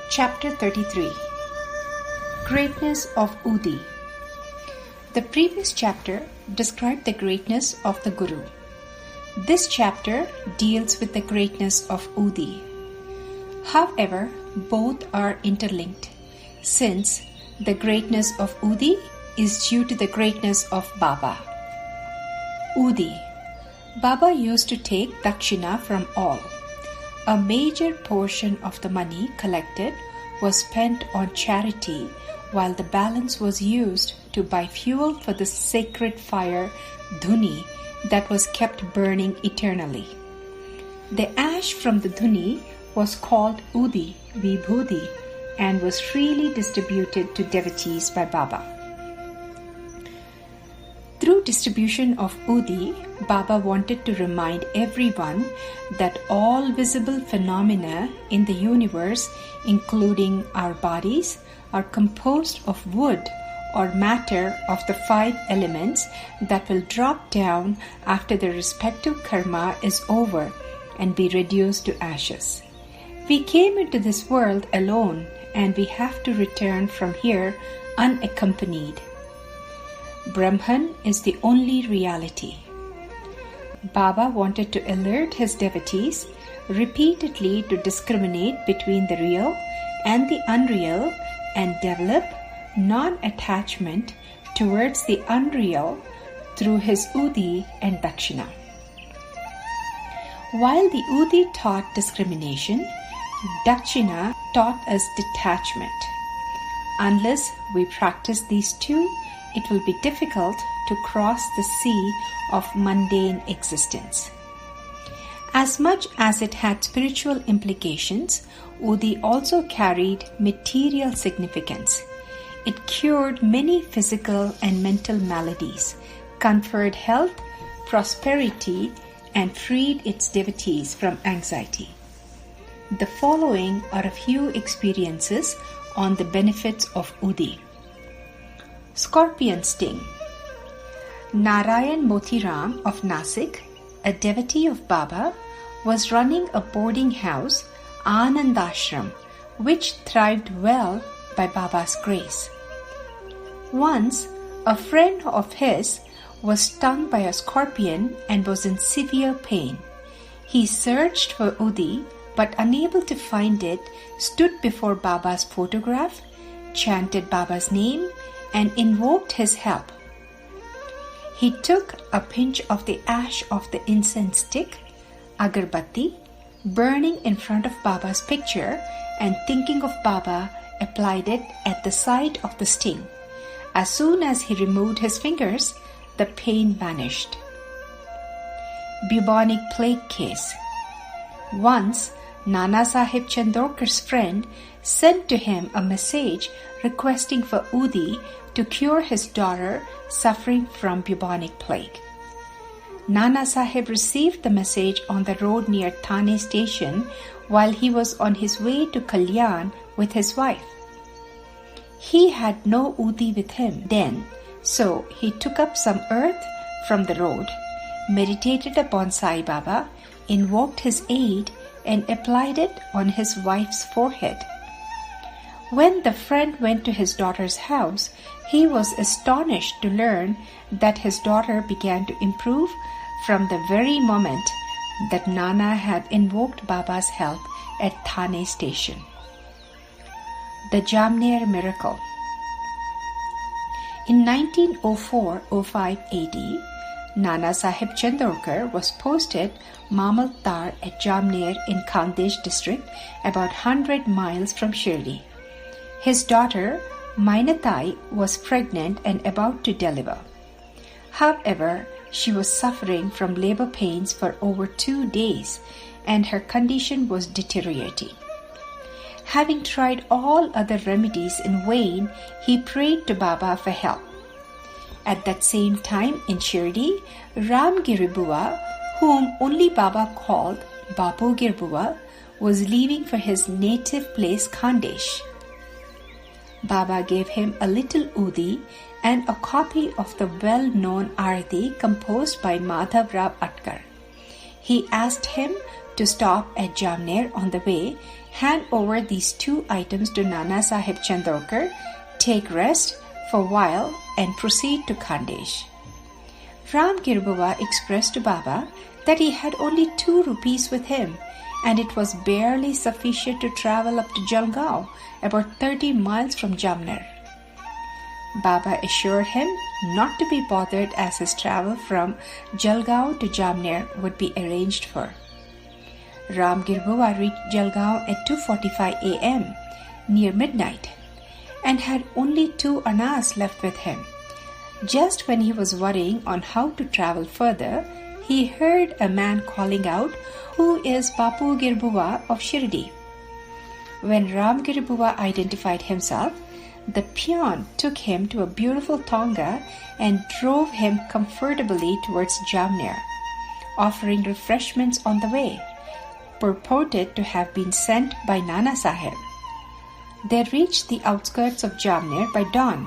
Chapter 33 Greatness of Udi. The previous chapter described the greatness of the Guru. This chapter deals with the greatness of Udi. However, both are interlinked, since the greatness of Udi is due to the greatness of Baba. Udi. Baba used to take dakshina from all. A major portion of the money collected was spent on charity, while the balance was used to buy fuel for the sacred fire dhuni that was kept burning eternally. The ash from the dhuni was called Udi Vibhudi and was freely distributed to devotees by Baba. Through distribution of Udi, Baba wanted to remind everyone that all visible phenomena in the universe, including our bodies, are composed of wood or matter of the 5 elements that will drop down after the respective karma is over and be reduced to ashes. We came into this world alone and we have to return from here unaccompanied. Brahman is the only reality. Baba wanted to alert his devotees repeatedly to discriminate between the real and the unreal and develop non-attachment towards the unreal through his Udi and Dakshina. While the Udi taught discrimination, Dakshina taught us detachment. Unless we practice these two, it will be difficult to cross the sea of mundane existence. As much as it had spiritual implications, Udi also carried material significance. It cured many physical and mental maladies, conferred health, prosperity, and freed its devotees from anxiety. The following are a few experiences on the benefits of Udi. Scorpion sting. Narayan Motiram of Nasik, a devotee of Baba, was running a boarding house, Anandashram, which thrived well by Baba's grace. Once, a friend of his was stung by a scorpion and was in severe pain. He searched for Udi, but unable to find it, stood before Baba's photograph, chanted Baba's name, and invoked his help. He took a pinch of the ash of the incense stick, agarbatti, burning in front of Baba's picture, and thinking of Baba, applied it at the site of the sting. As soon as he removed his fingers, the pain vanished. Bubonic plague case. Once, Nana Sahib Chandorkar's friend sent to him a message requesting for Udi to cure his daughter suffering from bubonic plague. Nana Sahib received the message on the road near Thane station while he was on his way to Kalyan with his wife. He had no Udi with him then, so he took up some earth from the road, meditated upon Sai Baba, invoked his aid, and applied it on his wife's forehead. When the friend went to his daughter's house, he was astonished to learn that his daughter began to improve from the very moment that Nana had invoked Baba's help at Thane station. The Jamner miracle. In 1904-05 AD, Nana Sahib Chandorkar was posted Mamaltar at Jamner in Khandesh district, about 100 miles from Shirdi. His daughter, Mainatai, was pregnant and about to deliver. However, she was suffering from labor pains for over 2 days and her condition was deteriorating. Having tried all other remedies in vain, he prayed to Baba for help. At that same time in Shirdi, Ramgiri Bua, whom only Baba called Babugir Bua, was leaving for his native place Khandesh. Baba gave him a little Udi and a copy of the well-known Arati composed by Madhav Rao Atkar. He asked him to stop at Jamner on the way, hand over these 2 items to Nana Sahib Chandorkar, take rest for a while and proceed to Khandesh. Ramgir Baba expressed to Baba that he had only 2 rupees with him and it was barely sufficient to travel up to Jalgaon, about 30 miles from Jamner. Baba assured him not to be bothered as his travel from Jalgaon to Jamner would be arranged for. Ramgir Baba reached Jalgaon at 2:45 a.m. near midnight and had only 2 annas left with him. Just when he was worrying on how to travel further, he heard a man calling out, "Who is Bapu Girbuwa of Shirdi?" When Ramgir Baba identified himself, the peon took him to a beautiful tonga and drove him comfortably towards Jamner, offering refreshments on the way, purported to have been sent by Nana Sahib. They reached the outskirts of Jamner by dawn.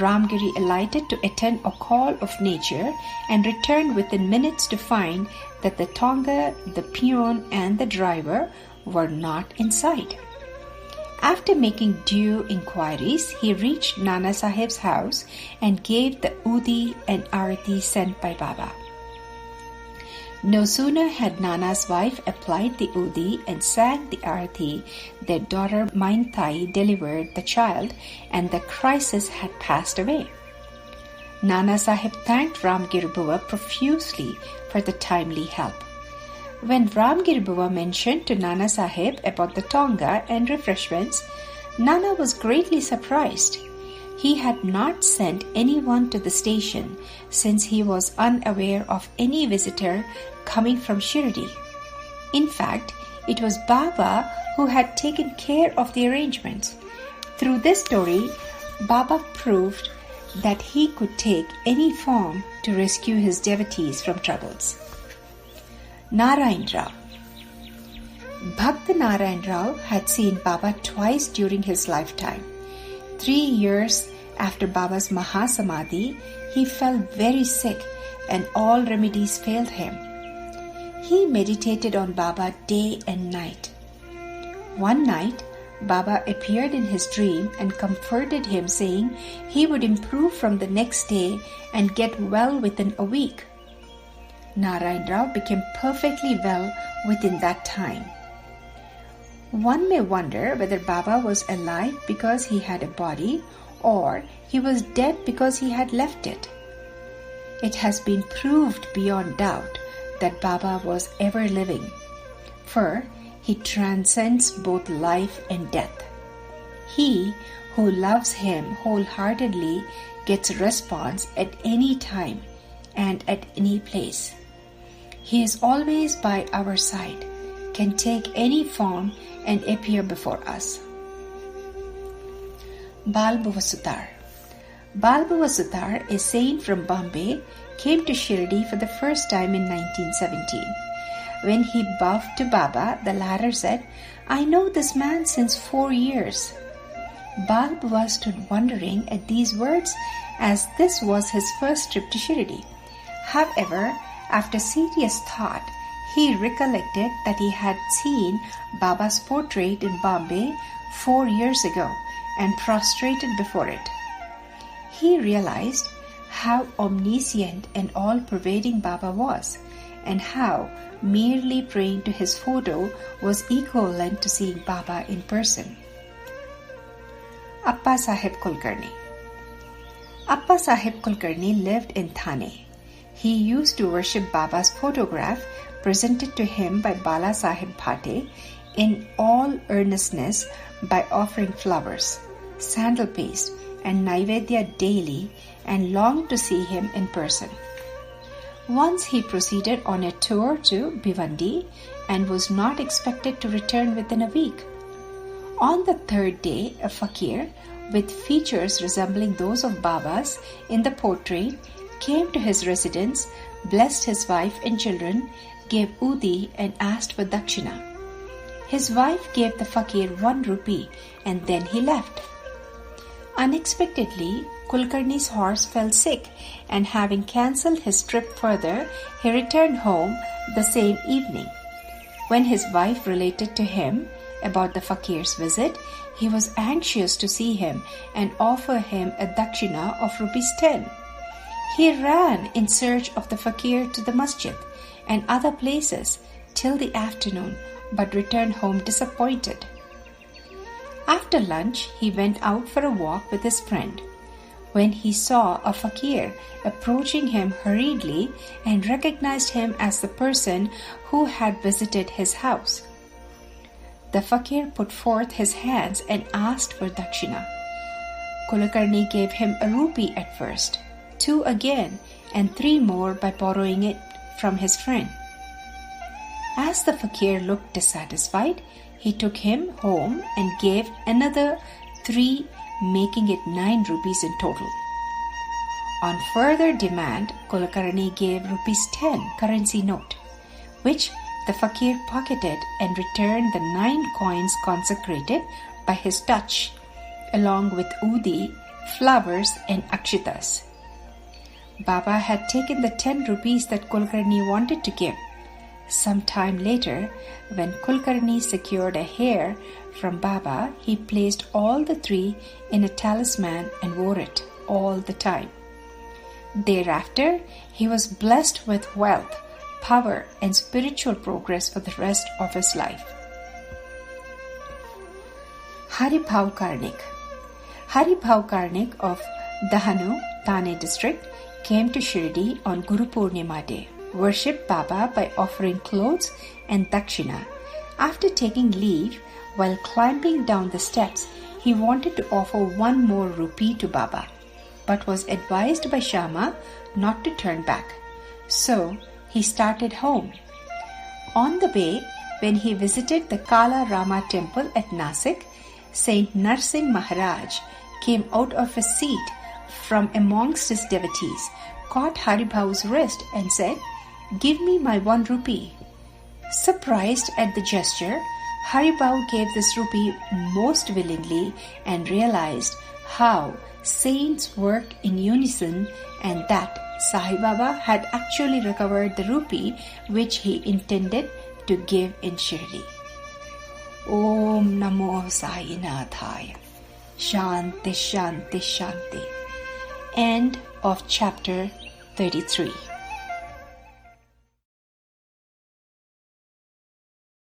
Ramgiri alighted to attend a call of nature and returned within minutes to find that the tonga, the peon, and the driver were not in sight. After making due inquiries, he reached Nana Sahib's house and gave the udi and arati sent by Baba. No sooner had Nana's wife applied the udi and sang the arati, their daughter Maintai delivered the child and the crisis had passed away. Nana Sahib thanked Ramgir Baba profusely for the timely help. When Ramgir Baba mentioned to Nana Sahib about the tonga and refreshments, Nana was greatly surprised. He had not sent anyone to the station since he was unaware of any visitor coming from Shirdi. In fact, it was Baba who had taken care of the arrangements. Through this story, Baba proved that he could take any form to rescue his devotees from troubles. Narayan Rao. Bhakt Narayan Rao had seen Baba twice during his lifetime. 3 years after Baba's Mahasamadhi, he fell very sick and all remedies failed him. He meditated on Baba day and night. One night, Baba appeared in his dream and comforted him, saying he would improve from the next day and get well within a week. Narayan Rao became perfectly well within that time. One may wonder whether Baba was alive because he had a body or he was dead because he had left it. It has been proved beyond doubt that Baba was ever living, for he transcends both life and death. He who loves him wholeheartedly gets response at any time and at any place. He is always by our side, can take any form and appear before us. Bal Bhuva Sutar. Bal Bhuva Sutar, a saint from Bombay, came to Shirdi for the first time in 1917. When he bowed to Baba, the latter said, "I know this man since 4 years." Bal Bhuva stood wondering at these words as this was his first trip to Shirdi. However, after serious thought, he recollected that he had seen Baba's portrait in Bombay 4 years ago and prostrated before it. He realized how omniscient and all-pervading Baba was, and how merely praying to his photo was equivalent to seeing Baba in person. Appa Sahib Kulkarni. Appa Sahib Kulkarni lived in Thane. He used to worship Baba's photograph presented to him by Bala Sahib Bhate in all earnestness by offering flowers, sandal paste, and Naivedya daily, and longed to see him in person. Once he proceeded on a tour to Bhiwandi and was not expected to return within a week. On the 3rd day, a fakir with features resembling those of Baba's in the portrait came to his residence, blessed his wife and children, gave udi and asked for dakshina. His wife gave the fakir 1 rupee and then he left. Unexpectedly, Kulkarni's horse fell sick, and having cancelled his trip further, he returned home the same evening. When his wife related to him about the fakir's visit, he was anxious to see him and offer him a dakshina of rupees 10. He ran in search of the fakir to the masjid and other places till the afternoon, but returned home disappointed. After lunch, he went out for a walk with his friend, when he saw a fakir approaching him hurriedly and recognized him as the person who had visited his house. The fakir put forth his hands and asked for dakshina. Kulakarni gave him a rupee at first, 2 again, and 3 more by borrowing it from his friend. As the fakir looked dissatisfied, he took him home and gave another 3, making it 9 rupees in total. On further demand, Kulakarni gave rupees 10 currency note, which the fakir pocketed and returned the 9 coins consecrated by his touch, along with udi, flowers and akshitas. Baba had taken the 10 rupees that Kulkarni wanted to give. Some time later, when Kulkarni secured a hair from Baba, he placed all the 3 in a talisman and wore it all the time. Thereafter, he was blessed with wealth, power and spiritual progress for the rest of his life. Haribhau Karnik. Haribhau Karnik of Dahanu, Thane district, came to Shirdi on Guru Purnima day, worshipped Baba by offering clothes and dakshina. After taking leave, while climbing down the steps, he wanted to offer 1 more rupee to Baba, but was advised by Shama not to turn back. So, he started home. On the way, when he visited the Kala Rama temple at Nasik, Saint Narsingh Maharaj came out of his seat from amongst his devotees, caught Haribhau's wrist and said, "Give me my 1 rupee." Surprised at the gesture, Haribhau gave this rupee most willingly and realized how saints work in unison and that Sai Baba had actually recovered the rupee which he intended to give in Shirdi. Om Namo Sai Nathaya. Shanti Shanti Shanti. End of chapter 33.